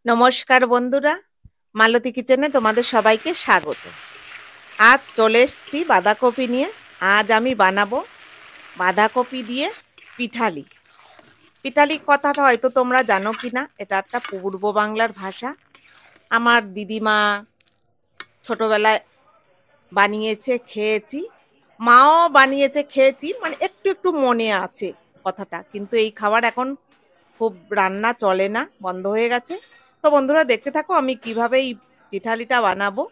নমস্কার বন্ধুরা, মালতী কিচেনে তোমাদের সবাইকে স্বাগত। আজ চলে এসেছি বাঁধাকপি নিয়ে। আজ আমি বানাবো বাঁধাকপি দিয়ে পিঠালি। পিঠালি কথাটা হয়তো তোমরা জানো কি না, এটা একটা পূর্ব বাংলার ভাষা। আমার দিদিমা ছোটবেলায় বানিয়েছে, খেয়েছি। মাও বানিয়েছে, খেয়েছি, মানে একটু একটু মনে আছে কথাটা, কিন্তু এই খাবার এখন খুব রান্না চলে না, বন্ধ হয়ে গেছে। তো বন্ধুরা দেখতে থাকো আমি কিভাবে এই পিঠালিটা বানাবো।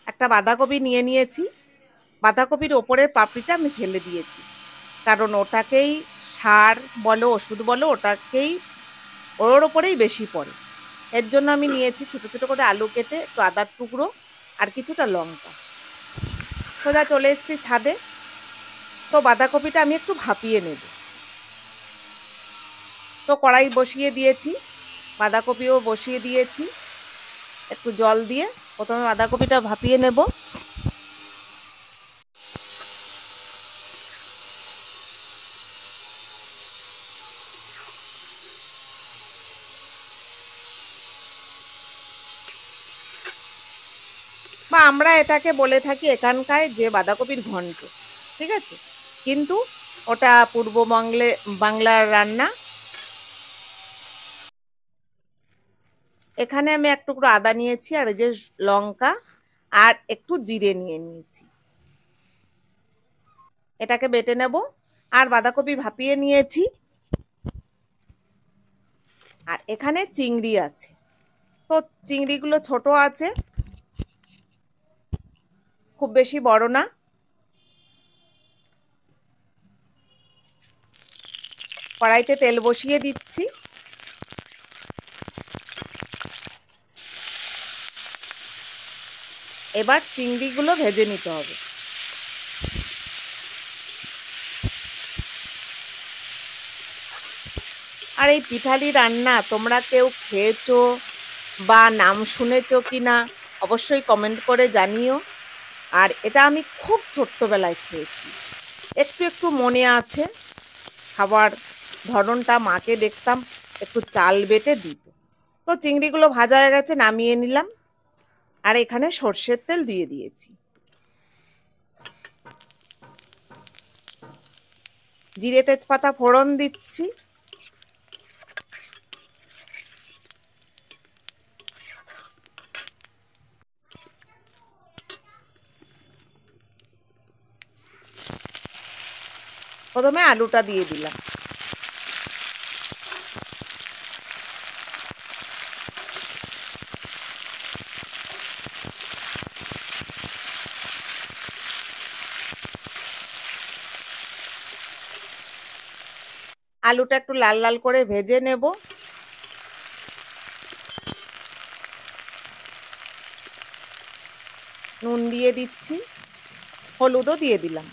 একটা বাঁধাকপি নিয়ে নিয়েছি। বাঁধাকপির ওপরের পাপড়িটা আমি ফেলে দিয়েছি, কারণ ওটাকেই সার বলো ওষুধ বলো ওটাকেই ওর ওপরেই বেশি পড়ে। এর জন্য আমি নিয়েছি ছোট ছোট করে আলু কেটে, একটু আদার টুকরো আর কিছুটা লঙ্কা। সোজা চলে এসেছি ছাদে। তো বাঁধাকপিটা আমি একটু ভাপিয়ে নেব। তো কড়াই বসিয়ে দিয়েছি, বাঁধাকপিও বসিয়ে দিয়েছি। একটু জল দিয়ে প্রথমে বাঁধাকপিটা ভাপিয়ে নেব। বা আমরা এটাকে বলে থাকি এখানকার যে বাঁধাকপির ঘন্ট, ঠিক আছে, কিন্তু ওটা বাংলার রান্না। এখানে আমি এক টুকরো আদা নিয়েছি, আর এই যে লঙ্কা আর একটু জিরে নিয়ে নিয়েছি, এটাকে বেটে নেব। আর বাঁধাকপি ভাপিয়ে নিয়েছি। আর এখানে চিংড়ি আছে, তো চিংড়িগুলো ছোট আছে, খুব বেশি বড় না। কড়াইতে তেল বসিয়ে দিচ্ছি। এবার চিংড়িগুলো ভেজে নিতে হবে। আর এই পিঠালি রান্না তোমরা কেউ খেয়েছো বা নাম শুনেছো কি না অবশ্যই কমেন্ট করে জানিও। আর এটা আমি খুব ছোট্টবেলায় খেয়েছি, একটু একটু মনে আছে। খাবার ধরনটা মাকে দেখতাম একটু চাল বেটে দিত। তো চিংড়িগুলো ভাজা হয়ে গেছে, নামিয়ে নিলাম। আর এখানে সর্ষের তেল দিয়ে দিয়েছি, জিরে তেজপাতা ফোড়ন দিচ্ছি। প্রথমে আলুটা দিয়ে দিলাম। আলুটা একটু লাল লাল করে ভেজে নেব। নুন দিয়ে দিচ্ছি, হলুদও দিয়ে দিলাম।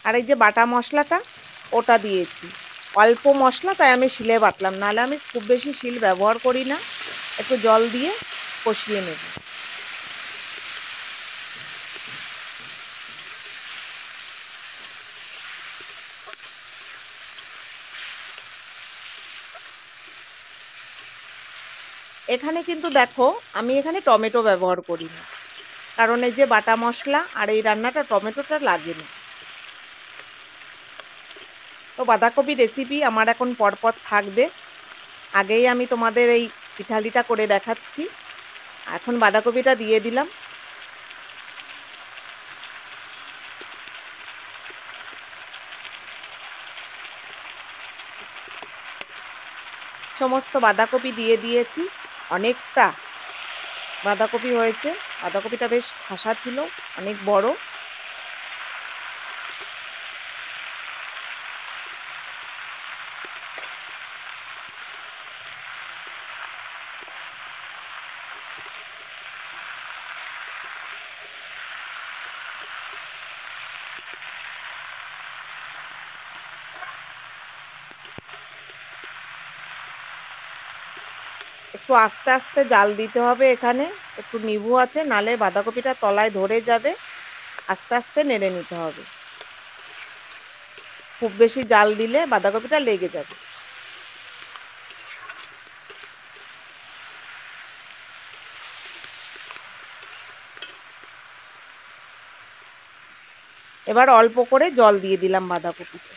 আর এই যে বাটা মশলাটা ওটা দিয়েছি, অল্প মশলা, তাই আমি শিলে বাটলাম, নাহলে আমি খুব বেশি শিল ব্যবহার করি না। একটু জল দিয়ে কষিয়ে নেব। এখানে কিন্তু দেখো আমি এখানে টমেটো ব্যবহার করি না, কারণ এই যে বাটা মশলা আর এই রান্নাটা টমেটোটা লাগে না। তো বাঁধাকপি রেসিপি আমার এখন পরপর থাকবে, আগেই আমি তোমাদের এই পিঠালিটা করে দেখাচ্ছি। এখন বাঁধাকপিটা দিয়ে দিলাম। সমস্ত বাঁধাকপি দিয়ে দিয়েছি, অনেকটা বাঁধাকপি হয়েছে। বাঁধাকপিটা বেশ ঠাসা ছিল, অনেক বড়। একটু আস্তে আস্তে জাল দিতে হবে, এখানে একটু নিভু আছে, নালে বাঁধাকপিটা তলায় ধরে যাবে। আস্তে আস্তে নেড়ে নিতে হবে, খুব বেশি জাল দিলে বাঁধাকপিটা লেগে যাবে। এবার অল্প করে জল দিয়ে দিলাম বাঁধাকপিতে।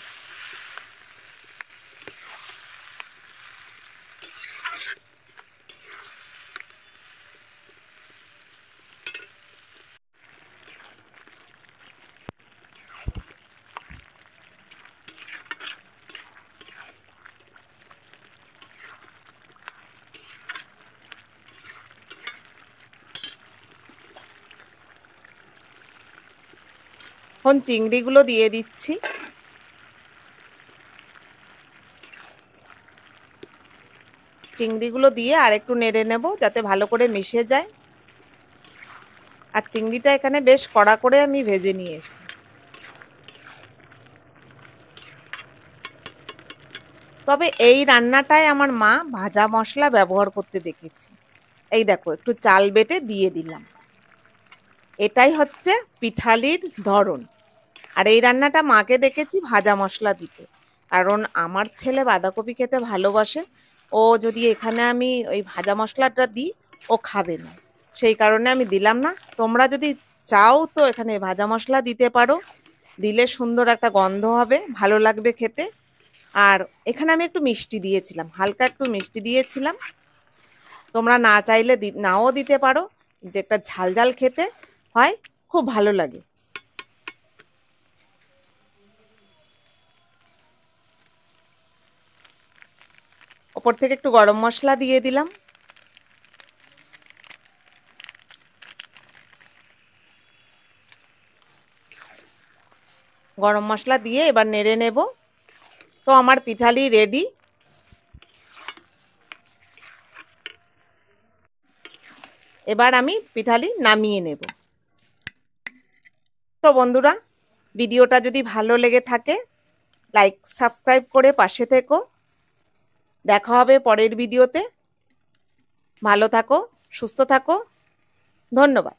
এখন চিংড়িগুলো দিয়ে দিচ্ছি। চিংড়িগুলো দিয়ে আর একটু নেড়ে নেব যাতে ভালো করে মিশে যায়। আর চিংড়িটা এখানে বেশ কড়া করে আমি ভেজে নিয়েছি। তবে এই রান্নাটায় আমার মা ভাজা মশলা ব্যবহার করতে দেখেছি। এই দেখো একটু চাল বেটে দিয়ে দিলাম। এটাই হচ্ছে পিঠালির ধরন। আর এই রান্নাটা মাকে দেখেছি ভাজা মশলা দিতে, কারণ আমার ছেলে বাঁধাকপি খেতে ভালোবাসে। ও যদি এখানে আমি ওই ভাজা মশলাটা দিই ও খাবে না, সেই কারণে আমি দিলাম না। তোমরা যদি চাও তো এখানে ভাজা মশলা দিতে পারো, দিলে সুন্দর একটা গন্ধ হবে, ভালো লাগবে খেতে। আর এখানে আমি একটু মিষ্টি দিয়েছিলাম, হালকা একটু মিষ্টি দিয়েছিলাম। তোমরা না চাইলে নাও দিতে পারো, কিন্তু একটা ঝাল ঝাল খেতে হয়, খুব ভালো লাগে। ওপর থেকে একটু গরম মশলা দিয়ে দিলাম। গরম মশলা দিয়ে এবার নেড়ে নেব। তো আমার পিঠালি রেডি। এবার আমি পিঠালি নামিয়ে নেব। তো বন্ধুরা, ভিডিওটা যদি ভালো লেগে থাকে লাইক সাবস্ক্রাইব করে পাশে থেকো। দেখা হবে পরের ভিডিওতে। ভালো থাকো, সুস্থ থাকো। ধন্যবাদ।